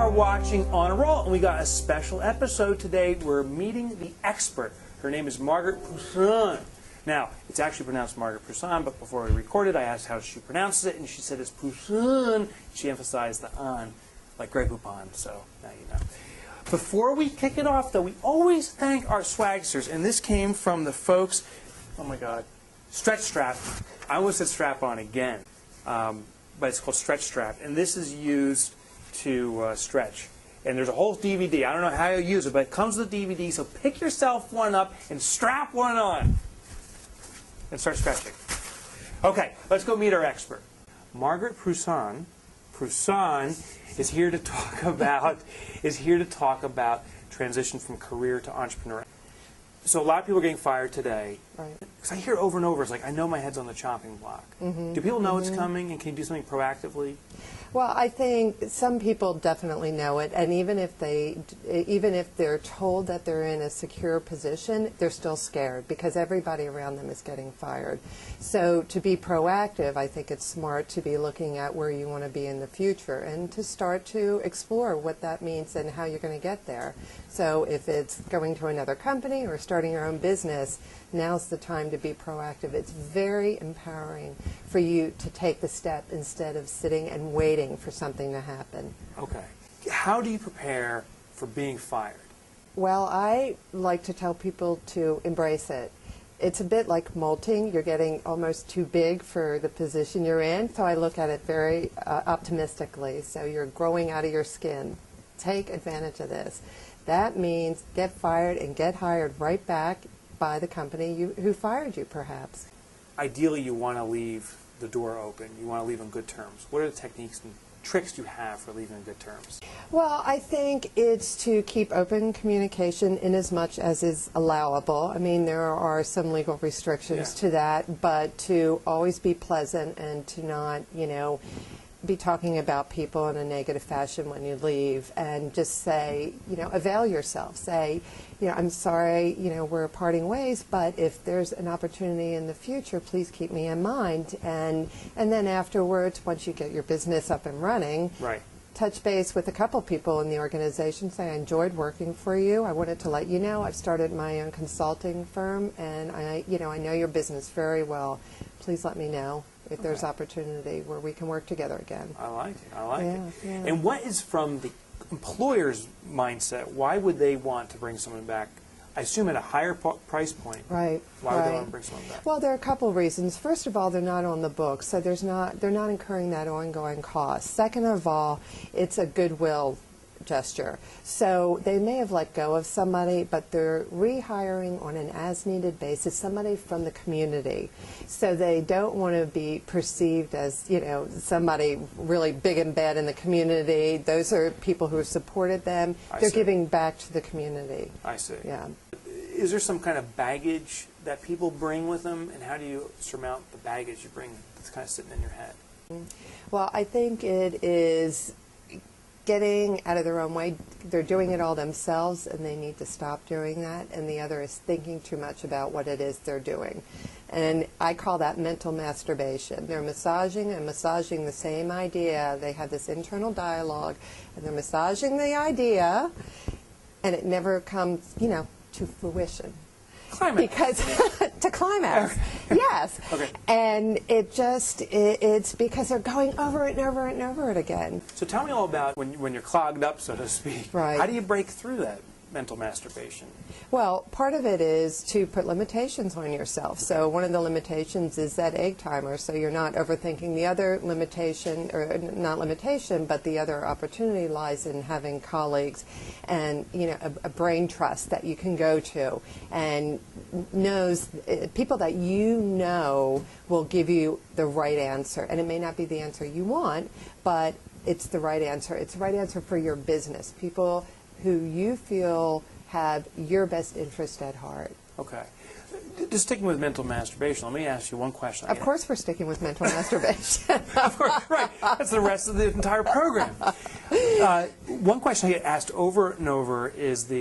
are watching On a Roll, and we got a special episode today. We're meeting the expert. Her name is Margaret Prusan. Now, it's actually pronounced Margaret Prusan, but before we recorded, I asked how she pronounces it, and she said it's Prusan. She emphasized the "on," like Grey Poupon, so now you know. Before we kick it off, though, we always thank our swagsters, and this came from the folks, oh my God, Stretch Strap. I almost said strap on again, but it's called Stretch Strap, and this is used to stretch. And there's a whole DVD. I don't know how you use it, but it comes with a DVD, so pick yourself one up and strap one on and start stretching. Okay, let's go meet our expert. Margaret Prusan. Prusan is here to talk about transition from career to entrepreneur. So a lot of people are getting fired today. Right. Because I hear over and over, it's like, I know my head's on the chopping block. Do people know it's coming, and can you do something proactively? Well, I think some people definitely know it, and even if they're told that they're in a secure position, they're still scared because everybody around them is getting fired. So to be proactive, I think it's smart to be looking at where you want to be in the future and to start to explore what that means and how you're going to get there. So if it's going to another company or starting your own business, now's the time to be proactive. It's very empowering for you to take the step instead of sitting and waiting for something to happen. Okay. How do you prepare for being fired? Well, I like to tell people to embrace it. It's a bit like molting. You're getting almost too big for the position you're in, so I look at it very optimistically. So you're growing out of your skin. Take advantage of this. That means get fired and get hired right back by the company who fired you, perhaps. Ideally, you want to leave the door open. You want to leave on good terms. What are the techniques and tricks you have for leaving on good terms? Well, I think it's to keep open communication in as much as is allowable. I mean, there are some legal restrictions to that, but to always be pleasant and to not, be talking about people in a negative fashion when you leave, and just say, avail yourself. Say, I'm sorry, we're parting ways, but if there's an opportunity in the future, please keep me in mind. And then afterwards, once you get your business up and running, touch base with a couple people in the organization. Say, I enjoyed working for you. I wanted to let you know I've started my own consulting firm, and I know your business very well. Please let me know if there's opportunity where we can work together again. I like it. I like it. Yeah. And what is from the employer's mindset? Why would they want to bring someone back? I assume at a higher price point. Right. Why would they want to bring someone back? Well, there are a couple of reasons. First of all, they're not on the books, so they're not incurring that ongoing cost. Second of all, it's a goodwill gesture. So they may have let go of somebody, but they're rehiring on an as-needed basis, somebody from the community. So they don't want to be perceived as, somebody really big and bad in the community. Those are people who have supported them. They're giving back to the community. I see. Yeah. Is there some kind of baggage that people bring with them, and how do you surmount the baggage you bring that's kind of sitting in your head? Well, I think it is getting out of their own way. They're doing it all themselves, and they need to stop doing that. And the other is thinking too much about what it is they're doing. And I call that mental masturbation. They're massaging the same idea. They have this internal dialogue, and they're massaging the idea, and it never comes, to fruition. Climax. Because to climax, yes. Okay. And it's because they're going over it and over it and over it again. So tell me all about when you're clogged up, so to speak. Right. How do you break through that mental masturbation? Well, part of it is to put limitations on yourself. So one of the limitations is that egg timer, so you're not overthinking. The other limitation, or not limitation, but the other opportunity lies in having colleagues and, a brain trust that you can go to and knows people that will give you the right answer. And it may not be the answer you want, but it's the right answer. It's the right answer for your business. People who you feel have your best interest at heart. Okay. Just sticking with mental masturbation, let me ask you one question. Of course we're sticking with mental masturbation. Of course, right. That's the rest of the entire program. One question I get asked over and over is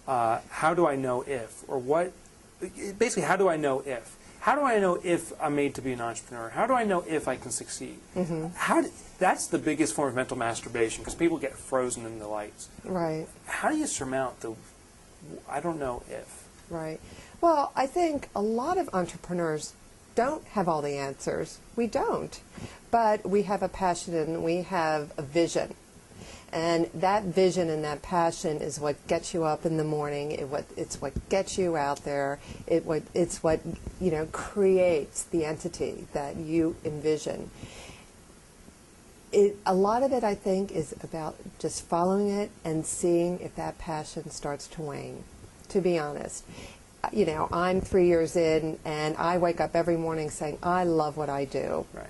how do I know if? Or what, basically, how do I know if? how do I know if I'm made to be an entrepreneur? How do I know if I can succeed? That's the biggest form of mental masturbation, because people get frozen in the lights. Right. How do you surmount the I don't know if? Right. Well, I think a lot of entrepreneurs don't have all the answers. We don't. But we have a passion and we have a vision. And that vision and that passion is what gets you up in the morning. It's what gets you out there. It's what creates the entity that you envision. A lot of it, I think, is about just following it and seeing if that passion starts to wane, to be honest. I'm 3 years in, and I wake up every morning saying, I love what I do. Right.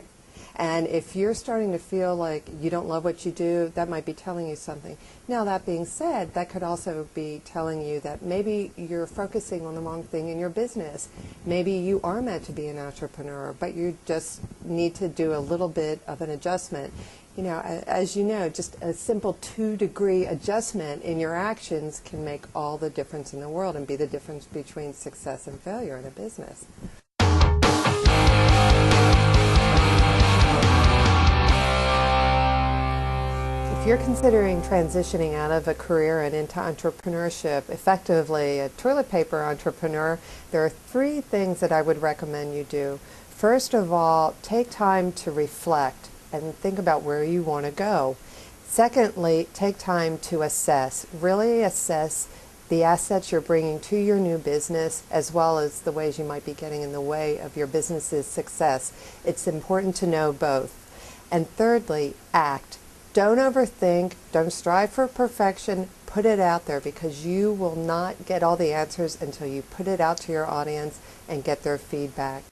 And if you're starting to feel like you don't love what you do, that might be telling you something. Now, that being said, that could also be telling you that maybe you're focusing on the wrong thing in your business. Maybe you are meant to be an entrepreneur, but you just need to do a little bit of an adjustment. As you know, just a simple 2-degree adjustment in your actions can make all the difference in the world and be the difference between success and failure in a business. If you're considering transitioning out of a career and into entrepreneurship, effectively a toilet paper entrepreneur, there are 3 things that I would recommend you do. First of all, take time to reflect and think about where you want to go. Secondly, take time to assess. Really assess the assets you're bringing to your new business, as well as the ways you might be getting in the way of your business's success. It's important to know both. And thirdly, act. Don't overthink. Don't strive for perfection. Put it out there, because you will not get all the answers until you put it out to your audience and get their feedback.